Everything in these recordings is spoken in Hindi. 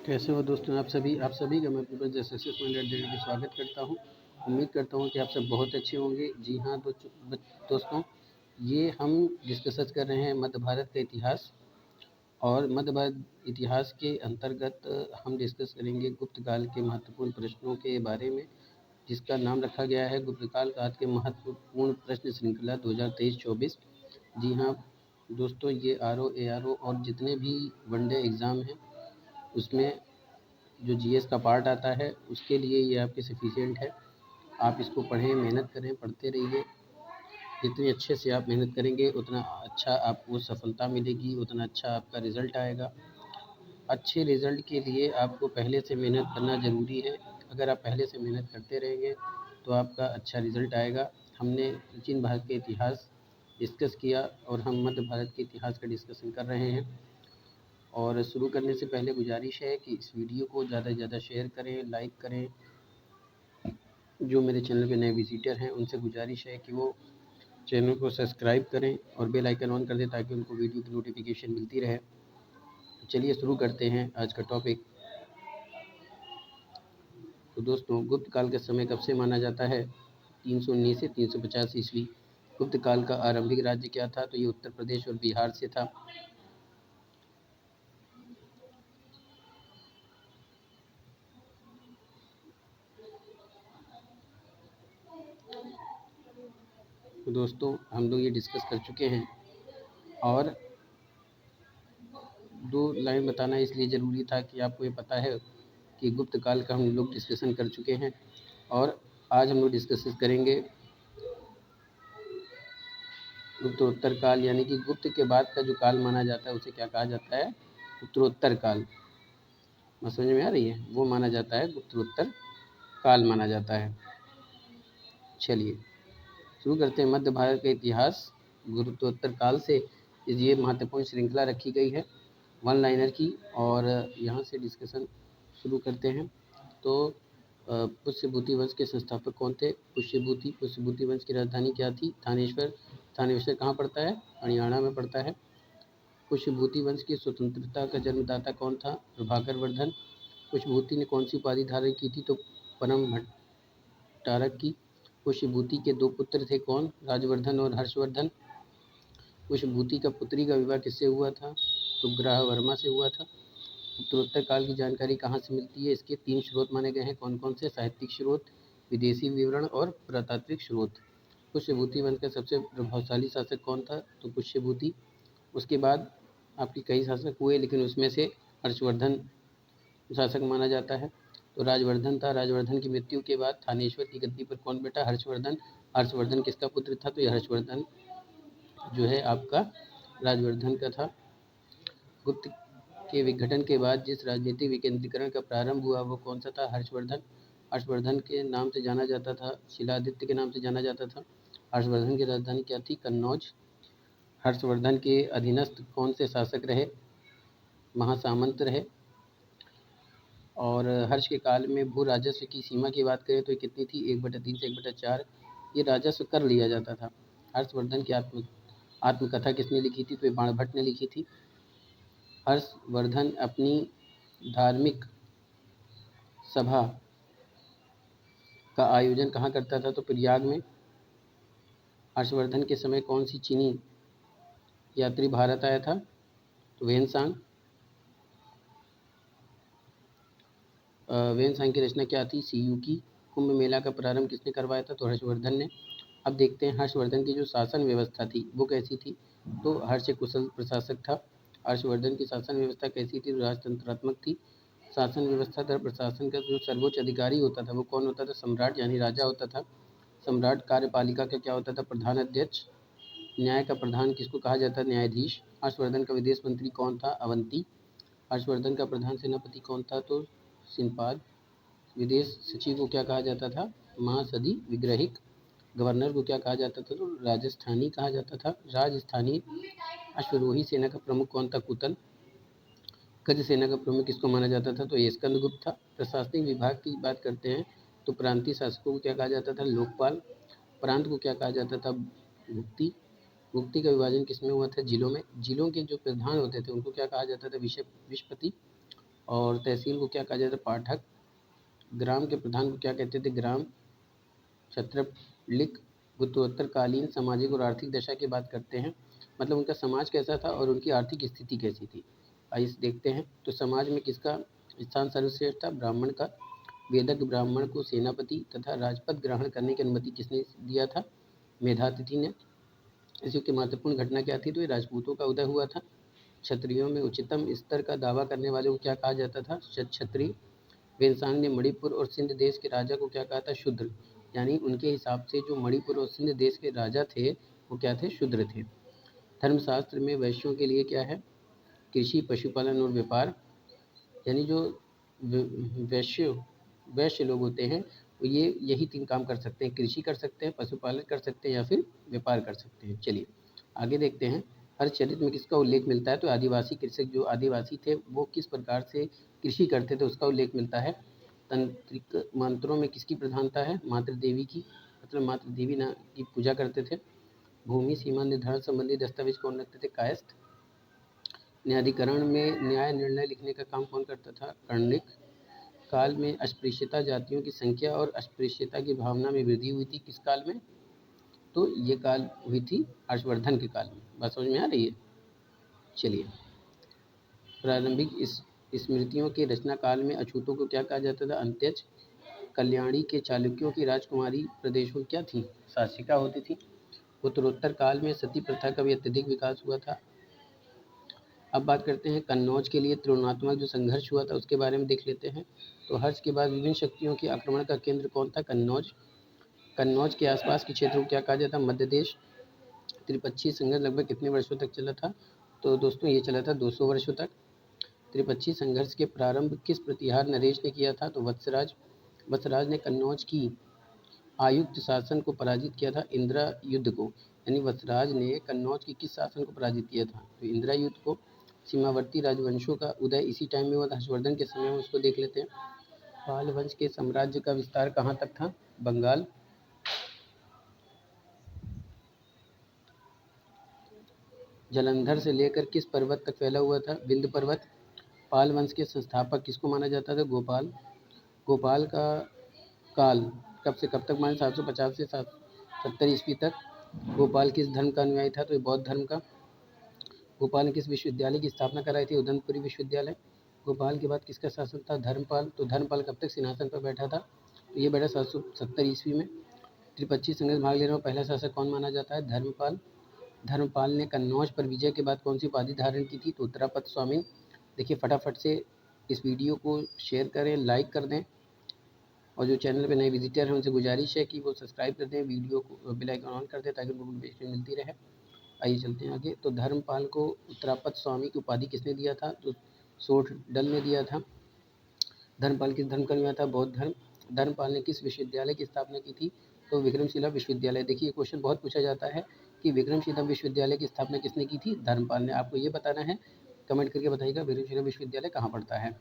कैसे हो दोस्तों? आप सभी का मैं पीपल जैसे सक्सेसफुल में स्वागत करता हूं। उम्मीद करता हूं कि आप सब बहुत अच्छे होंगे। जी हाँ दोस्तों, ये हम डिस्कस कर रहे हैं मध्य भारत का इतिहास। और मध्य भारत इतिहास के अंतर्गत हम डिस्कस करेंगे गुप्त काल के महत्वपूर्ण प्रश्नों के बारे में, जिसका नाम रखा गया है गुप्त काल काल के महत्वपूर्ण प्रश्न श्रृंखला 2023-24। जी हाँ दोस्तों, ये RO, ARO और जितने भी वनडे एग्ज़ाम हैं उसमें जो जीएस का पार्ट आता है उसके लिए ये आपके सफिशिएंट है। आप इसको पढ़ें, मेहनत करें, पढ़ते रहिए। जितने अच्छे से आप मेहनत करेंगे उतना अच्छा आपको सफलता मिलेगी, उतना अच्छा आपका रिज़ल्ट आएगा। अच्छे रिज़ल्ट के लिए आपको पहले से मेहनत करना ज़रूरी है। अगर आप पहले से मेहनत करते रहेंगे तो आपका अच्छा रिज़ल्ट आएगा। हमने प्राचीन भारत के इतिहास डिस्कस किया और हम मध्य भारत के इतिहास का डिस्कशन कर रहे हैं। और शुरू करने से पहले गुजारिश है कि इस वीडियो को ज़्यादा से ज़्यादा शेयर करें, लाइक करें। जो मेरे चैनल पे नए विजिटर हैं उनसे गुजारिश है कि वो चैनल को सब्सक्राइब करें और बेल आइकन ऑन कर दें ताकि उनको वीडियो की नोटिफिकेशन मिलती रहे। चलिए शुरू करते हैं आज का टॉपिक। तो दोस्तों, गुप्त काल का समय कब से माना जाता है? 319 से 350 ईस्वी। गुप्त काल का आरंभिक राज्य क्या था? तो ये उत्तर प्रदेश और बिहार से था। तो दोस्तों, हम लोग ये डिस्कस कर चुके हैं और 2 लाइन बताना इसलिए ज़रूरी था कि आपको ये पता है कि गुप्त काल का हम लोग डिस्कशन कर चुके हैं। और आज हम लोग डिस्कस करेंगे उत्तरोत्तर काल, यानी कि गुप्त के बाद का जो काल माना जाता है उसे क्या कहा जाता है? उत्तरोत्तर काल। बात समझ में आ रही है? वो माना जाता है, उत्तरोत्तर काल माना जाता है। चलिए शुरू करते हैं। मध्य भारत का इतिहास गुप्तोत्तर काल से ये महत्वपूर्ण श्रृंखला रखी गई है 1 लाइनर की, और यहाँ से डिस्कशन शुरू करते हैं। तो पुष्यभूति वंश के संस्थापक कौन थे? पुष्यभूति वंश की राजधानी क्या थी? थानेश्वर। थानेश्वर कहाँ पड़ता है? हरियाणा में पड़ता है। पुष्यभूति वंश की स्वतंत्रता का जन्मदाता कौन था? प्रभाकर वर्धन। पुष्यभूति ने कौन सी उपाधि धारण की थी? तो परम भट्टारक की। पुष्यभूति के 2 पुत्र थे, कौन? राजवर्धन और हर्षवर्धन। पुष्यभूति का पुत्री का विवाह किससे हुआ था? तो ग्रहवर्मा से हुआ था। उत्तरोत्तर काल की जानकारी कहाँ से मिलती है? इसके 3 स्रोत माने गए हैं। कौन कौन से? साहित्यिक स्रोत, विदेशी विवरण और पुरातात्विक स्रोत। पुष्यभूति वंश का सबसे प्रभावशाली शासक कौन था? तो पुष्यभूति। उसके बाद आपके कई शासक हुए, लेकिन उसमें से हर्षवर्धन शासक माना जाता है। तो राजवर्धन था। राजवर्धन की मृत्यु के बाद थानेश्वर की गद्दी पर कौन बैठा? हर्षवर्धन। हर्षवर्धन किसका पुत्र था? तो यह हर्षवर्धन जो है आपका राजवर्धन का था। गुप्त के विघटन के बाद जिस राजनीतिक विकेंद्रीकरण का प्रारंभ हुआ वो कौन सा था? हर्षवर्धन। हर्षवर्धन के नाम से जाना जाता था, शिलादित्य के नाम से जाना जाता था। हर्षवर्धन की राजधानी क्या थी? कन्नौज। हर्षवर्धन के अधीनस्थ कौन से शासक रहे? महासामंत रहे। और हर्ष के काल में भू राजस्व की सीमा की बात करें तो ये कितनी थी? 1/3 से 1/4 ये राजस्व कर लिया जाता था। हर्षवर्धन की आत्मकथा किसने लिखी थी? तो ये बाणभट्ट ने लिखी थी। हर्षवर्धन अपनी धार्मिक सभा का आयोजन कहाँ करता था? तो प्रयाग में। हर्षवर्धन के समय कौन सी चीनी यात्री भारत आया था? तो वेनसांग। वेनसांग की रचना क्या थी? सीयू की। कुंभ मेला का प्रारंभ किसने करवाया था? तो हर्षवर्धन ने। अब देखते हैं हर्षवर्धन की जो शासन व्यवस्था थी वो कैसी थी? तो हर्ष कुशल प्रशासक था। हर्षवर्धन की शासन व्यवस्था कैसी थी? राजतंत्रात्मक थी। शासन व्यवस्था दर प्रशासन का जो सर्वोच्च अधिकारी होता था वो कौन होता था? सम्राट, यानी राजा होता था। सम्राट। कार्यपालिका का क्या होता था? प्रधान अध्यक्ष। न्याय का प्रधान किसको कहा जाता है? न्यायाधीश। हर्षवर्धन का विदेश मंत्री कौन था? अवंती। हर्षवर्धन का प्रधान सेनापति कौन था? तो सिंपाद। विदेश सचिव को क्या कहा जाता था? महासदी विग्रहिक। गवर्नर को क्या कहा जाता था? तो राजस्थानी कहा जाता था। राजस्थानी। अश्वरोही सेना का प्रमुख कौन था? कुतल। गज सेना का प्रमुख किसको माना जाता था? तो ये स्कंदगुप्त था। प्रशासनिक विभाग की बात करते हैं तो प्रांतीय शासकों को क्या कहा जाता था? लोकपाल। प्रांत को क्या कहा जाता था? भुक्ति। भुक्ति का विभाजन किसमें हुआ था? जिलों में। जिलों के जो प्रधान होते थे उनको क्या कहा जाता था? विषपति। और तहसील को क्या कहा जाता है? पाठक। ग्राम के प्रधान को क्या कहते थे? ग्राम छत्रलिक। उत्तरोत्तरकालीन सामाजिक और आर्थिक दशा की बात करते हैं, मतलब उनका समाज कैसा था और उनकी आर्थिक स्थिति कैसी थी। आइए इसे देखते हैं। तो समाज में किसका स्थान सर्वश्रेष्ठ था? ब्राह्मण का। वेदज्ञ ब्राह्मण को सेनापति तथा राजपद ग्रहण करने की अनुमति किसने दिया था? मेधातिथि ने। इस युग की महत्वपूर्ण घटना क्या थी? तो ये राजपूतों का उदय हुआ था। क्षत्रियों में उच्चतम स्तर का दावा करने वाले को क्या कहा जाता था? क्षत्रिय। वेनसांग ने मणिपुर और सिंध देश के राजा को क्या कहा था? शूद्र। यानी उनके हिसाब से जो मणिपुर और सिंध देश के राजा थे वो क्या थे? शूद्र थे। धर्मशास्त्र में वैश्यों के लिए क्या है? कृषि, पशुपालन और व्यापार। यानी जो वैश्य वैश्य लोग होते हैं वो ये यही 3 काम कर सकते हैं, कृषि कर सकते हैं, पशुपालन कर सकते हैं या फिर व्यापार कर सकते हैं। चलिए आगे देखते हैं। हर चरित्र में किसका उल्लेख मिलता है? तो आदिवासी कृषक, जो आदिवासी थे वो किस प्रकार से कृषि करते थे उसका उल्लेख मिलता है। तंत्रिक मंत्रों में किसकी प्रधानता है? मातृ देवी की, मतलब मातृ देवी ना की पूजा करते थे। भूमि सीमा निर्धारण संबंधी दस्तावेज कौन रखते थे? कायस्थ। न्यायाधिकरण में न्याय निर्णय लिखने का काम कौन करता था? कर्णिक। काल में अस्पृश्यता जातियों की संख्या और अस्पृश्यता की भावना में वृद्धि हुई थी किस काल में? तो ये काल हुई थी हर्षवर्धन के काल में। बात समझ में आ रही है? चलिए, प्रारंभिक स्मृतियों के रचना काल में अछूतों को क्या कहा जाता था? अंत्यज। कल्याणी के चालुक्यों की राजकुमारी प्रदेशों क्या थी? शासिका होती थी। उत्तरोत्तर काल में सती प्रथा का भी अत्यधिक विकास हुआ था। अब बात करते हैं कन्नौज के लिए त्रिकोणात्मक जो संघर्ष हुआ था उसके बारे में देख लेते हैं। तो हर्ष के बाद विभिन्न शक्तियों के आक्रमण का केंद्र कौन था? कन्नौज। कन्नौज के आसपास के क्षेत्र को क्या कहा जाता? मध्य देश। त्रिपक्षीय संघर्ष लगभग कितने वर्षों तक चला था? तो दोस्तों ये चला था 200 वर्षों तक। त्रिपक्षीय संघर्ष के प्रारंभ किस प्रतिहार नरेश ने किया था? तो वत्सराज। वत्सराज ने कन्नौज की आयुक्त शासन को पराजित किया था, इंदिरा युद्ध को। यानी वत्सराज ने कन्नौज की किस शासन को पराजित किया था? तो इंदिरा युद्ध को। सीमावर्ती राजवंशों का उदय इसी टाइम में हुआ था, हर्षवर्धन के समय में। उसको देख लेते हैं। पाल वंश के साम्राज्य का विस्तार कहाँ तक था? बंगाल। जालंधर से लेकर किस पर्वत तक फैला हुआ था? विंध्य पर्वत। पाल वंश के संस्थापक किसको माना जाता था? गोपाल। गोपाल का काल कब से कब तक माने? 750 से 770 ईस्वी तक। गोपाल किस धर्म का अनुयायी था? तो ये बौद्ध धर्म का। गोपाल ने किस विश्वविद्यालय की स्थापना कराई थी? उदयपुरी विश्वविद्यालय। गोपाल के बाद किसका शासन था? धर्मपाल। तो धर्मपाल कब तक सिंहासन पर बैठा था? तो ये बैठा 770 ईस्वी में। त्रिपक्षीय संघर्ष में भाग लेने वाला पहला शासक कौन माना जाता है? धर्मपाल। धर्मपाल ने कन्नौज पर विजय के बाद कौन सी उपाधि धारण की थी? तो उत्तरापद स्वामी। देखिए फटाफट से इस वीडियो को शेयर करें, लाइक कर दें, और जो चैनल पे नए विजिटर हैं उनसे गुजारिश है कि वो सब्सक्राइब कर दें, वीडियो को बेल आइकन ऑन कर दें ताकि उनको नोटिफिकेशन मिलती रहे। आइए चलते हैं आगे। तो धर्मपाल को उत्तरापद स्वामी की उपाधि किसने दिया था? तो सोठडल ने दिया था। धर्मपाल किस धर्म का अनुयायी था? बौद्ध धर्म। धर्मपाल ने किस विश्वविद्यालय की स्थापना की थी? तो विक्रमशिला विश्वविद्यालय। देखिए क्वेश्चन बहुत पूछा जाता है कि विक्रमशिला विश्वविद्यालय की स्थापना किसने की थी? धर्मपाल ने। आपको ये बताना है, कमेंट करके बताइएगा विक्रमशिला विश्वविद्यालय कहाँ पड़ता है।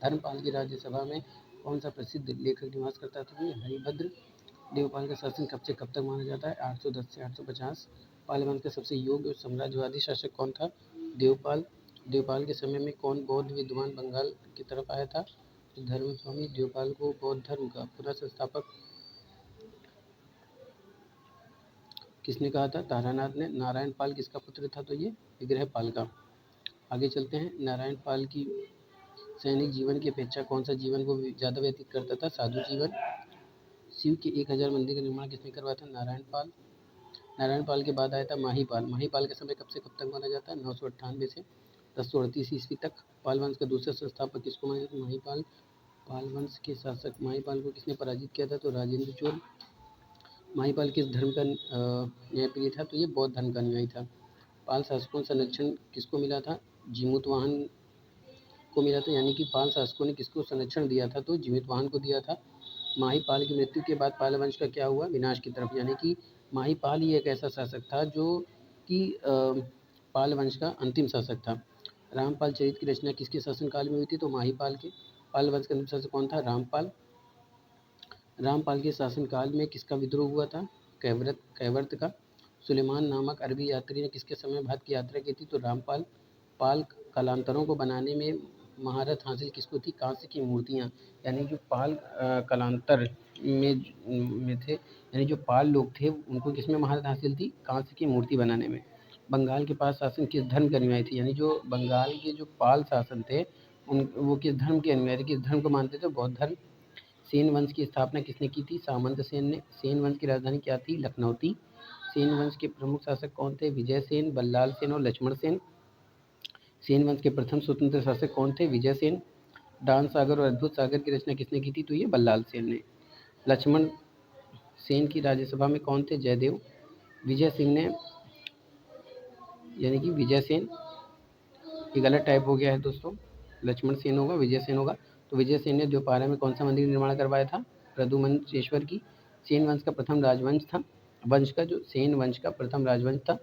धर्मपाल की राज्यसभा में कौन सा प्रसिद्ध लेखक निवास करता था? हरिभद्र। देवपाल का शासन कब से कब तक माना जाता है? 810 से 850। पाल वंश का सबसे योग्य और साम्राज्यवादी शासक कौन था? देवपाल। देवपाल के समय में कौन बौद्ध विद्वान बंगाल की तरफ आया था? तो धर्मस्वामी। देवपाल को बौद्ध धर्म का पुनः संस्थापक किसने कहा था? तारानाथ ने। नारायण पाल किसका पुत्र था? तो ये विग्रहपाल का। आगे चलते हैं। नारायण पाल की सैनिक जीवन की अपेक्षा कौन सा जीवन वो ज़्यादा व्यतीत करता था? साधु जीवन। शिव के 1000 मंदिर का निर्माण किसने करवाया था? नारायण पाल। नारायण पाल के बाद आया था माहीपाल। माहीपाल का समय कब से कब तक माना जाता है? 998 से 1038 ईस्वी तक। पाल वंश का दूसरा संस्थापक किसको माना जाता है? माहीपाल। पाल वंश के शासक माहीपाल को किसने पराजित किया था? तो राजेंद्र चोल। माहीपाल किस धर्म का न्यायप्रिय था? तो ये बौद्ध धर्म का अनुयायी था। पाल शासकों संरक्षण किसको मिला था? जीमूतवाहन को मिला था। यानी कि पाल शासकों ने किसको संरक्षण दिया था? तो जीमूतवाहन को दिया था। माहीपाल की मृत्यु के बाद पाल वंश का क्या हुआ? विनाश की तरफ। यानी कि माहीपाल ही एक ऐसा शासक था जो कि पाल वंश का अंतिम शासक था। रामपाल चरित की रचना किसके शासनकाल में हुई थी? तो माहीपाल के। पाल वंश का अंतिम शासक कौन था? रामपाल। रामपाल के शासनकाल में किसका विद्रोह हुआ था? कैवर्त का। सुलेमान नामक अरबी यात्री ने किसके समय भारत की यात्रा की थी? तो रामपाल। पाल कालांतरों को बनाने में महारत हासिल किसको थी? कांस्य की मूर्तियाँ, यानी जो पाल कालांतर में थे, यानी जो पाल लोग थे उनको किसमें महारत हासिल थी? कांस्य की मूर्ति बनाने में। बंगाल के पास शासन किस धर्म के अनुयायी थे? यानी जो बंगाल के जो पाल शासन थे उन वो किस धर्म के अनुयायी थे? किस धर्म को मानते थे? बौद्ध धर्म। सेन वंश की स्थापना किसने की थी? सामंत सेन ने। सेन वंश की राजधानी क्या थी? लखनऊ थी। सेन वंश के प्रमुख शासक कौन थे? विजय सेन, बल्लाल सेन और लक्ष्मण सेन। सेन वंश के प्रथम स्वतंत्र शासक कौन थे? विजय सेन। दान सागर और अद्भुत सागर की रचना किसने की थी? तो ये बल्लाल सेन ने। लक्ष्मण सेन की राज्यसभा में कौन थे? जयदेव। विजय सिंह ने, यानी कि विजय सेन, ये गलत टाइप हो गया है दोस्तों, लक्ष्मण सेन होगा, विजय सेन होगा। तो विजय सेन ने द्वापारा में कौन सा मंदिर निर्माण करवाया था? प्रद्युम्नेश्वर की। सेन वंश का प्रथम राजवंश था, वंश का जो सेन वंश का प्रथम राजवंश था,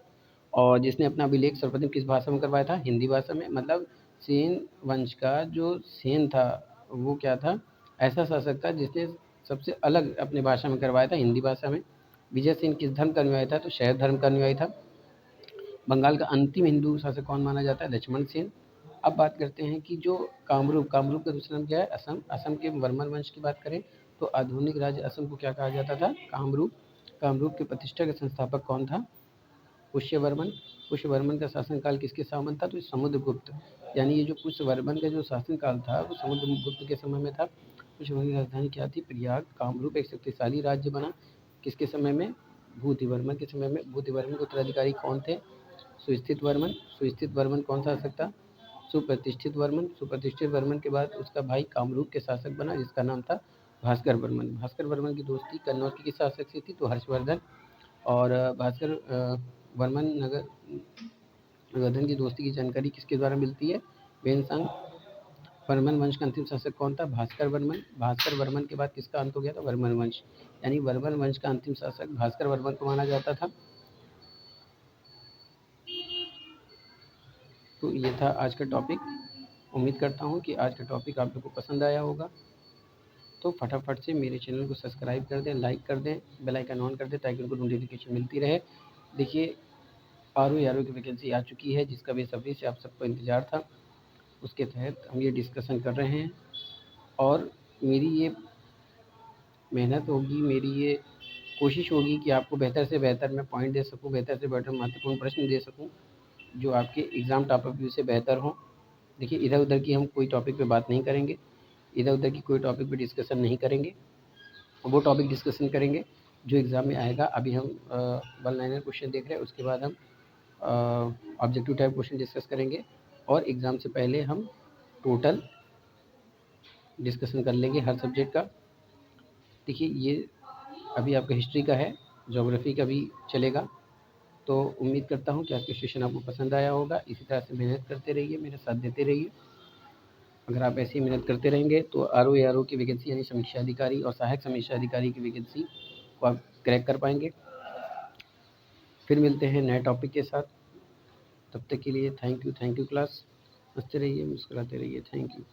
और जिसने अपना अभिलेख सर्वप्रथम किस भाषा में करवाया था? हिंदी भाषा में। मतलब सेन वंश का जो सेन था वो क्या था? ऐसा शासक था जिसने सबसे अलग अपनी भाषा में करवाया था, हिंदी भाषा में। विजय सेन किस धर्म का अनुयायी था? तो शैव धर्म का अनुयायी था। बंगाल का अंतिम हिंदू शासक कौन माना जाता है? लक्ष्मण सेन। अब बात करते हैं कि जो कामरूप का दूसरा नाम क्या है? असम। असम के वर्मन वंश की बात करें तो आधुनिक राज्य असम को क्या कहा जाता था? कामरूप। कामरूप के प्रतिष्ठा के संस्थापक कौन था? पुष्यवर्मन। पुष्यवर्मन का शासनकाल किसके समान था? तो समुद्रगुप्त। यानी ये जो पुष्यवर्मन का जो शासनकाल था वो समुद्रगुप्त के समय में था। पुष्यवर्मन की राजधानी क्या थी? प्रयाग। कामरूप एक शक्तिशाली राज्य बना किसके समय में? भूतिवर्मन के समय में। भूतिवर्मन के उत्तराधिकारी कौन थे? सुस्थित वर्मन। सुस्थित वर्मन कौन सा शासक था? सुप्रतिष्ठित वर्मन। सुप्रतिष्ठित वर्मन के बाद उसका भाई कामरूप के शासक बना जिसका नाम था भास्कर वर्मन। भास्कर वर्मन की दोस्ती कन्नौज के किस शासक से थी? तो हर्षवर्धन। और भास्कर वर्मन नगरवर्धन की दोस्ती की जानकारी किसके द्वारा मिलती है? वेनसांग। वर्मन वंश का अंतिम शासक कौन था? भास्कर वर्मन। भास्कर वर्मन के बाद किसका अंत हो गया था? वर्मन वंश। यानी वर्मन वंश का अंतिम शासक भास्कर वर्मन को माना जाता था। तो ये था आज का टॉपिक। उम्मीद करता हूँ कि आज का टॉपिक आप लोग को पसंद आया होगा। तो फटाफट से मेरे चैनल को सब्सक्राइब कर दें, लाइक कर दें, बेल आइकन ऑन कर दें ताकि उनको नोटिफिकेशन मिलती रहे। देखिए आर.ओ. की वैकेंसी आ चुकी है जिसका बेसब्री से आप सबको इंतज़ार था। उसके तहत हम ये डिस्कशन कर रहे हैं और मेरी ये मेहनत होगी, मेरी ये कोशिश होगी कि आपको बेहतर से बेहतर मैं पॉइंट दे सकूँ, बेहतर से बेहतर महत्वपूर्ण प्रश्न दे सकूँ जो आपके एग्ज़ाम टॉपिक व्यू से बेहतर हों। देखिए इधर उधर की हम कोई टॉपिक पे बात नहीं करेंगे, इधर उधर की कोई टॉपिक पे डिस्कशन नहीं करेंगे। वो टॉपिक डिस्कशन करेंगे जो एग्ज़ाम में आएगा। अभी हम वन लाइनर क्वेश्चन देख रहे हैं, उसके बाद हम ऑब्जेक्टिव टाइप क्वेश्चन डिस्कस करेंगे और एग्ज़ाम से पहले हम टोटल डिस्कशन कर लेंगे हर सब्जेक्ट का। देखिए ये अभी आपका हिस्ट्री का है, ज्योग्राफी का भी चलेगा। तो उम्मीद करता हूँ कि आज का सेशन आपको पसंद आया होगा। इसी तरह से मेहनत करते रहिए, मेरा साथ देते रहिए। अगर आप ऐसे ही मेहनत करते रहेंगे तो आर.ओ. की वैकेंसी यानी समीक्षा अधिकारी और सहायक समीक्षा अधिकारी की वैकेंसी को आप क्रैक कर पाएंगे। फिर मिलते हैं नए टॉपिक के साथ। तब तक के लिए थैंक यू क्लास। हंसते रहिए, मुस्कुराते रहिए। Thank you.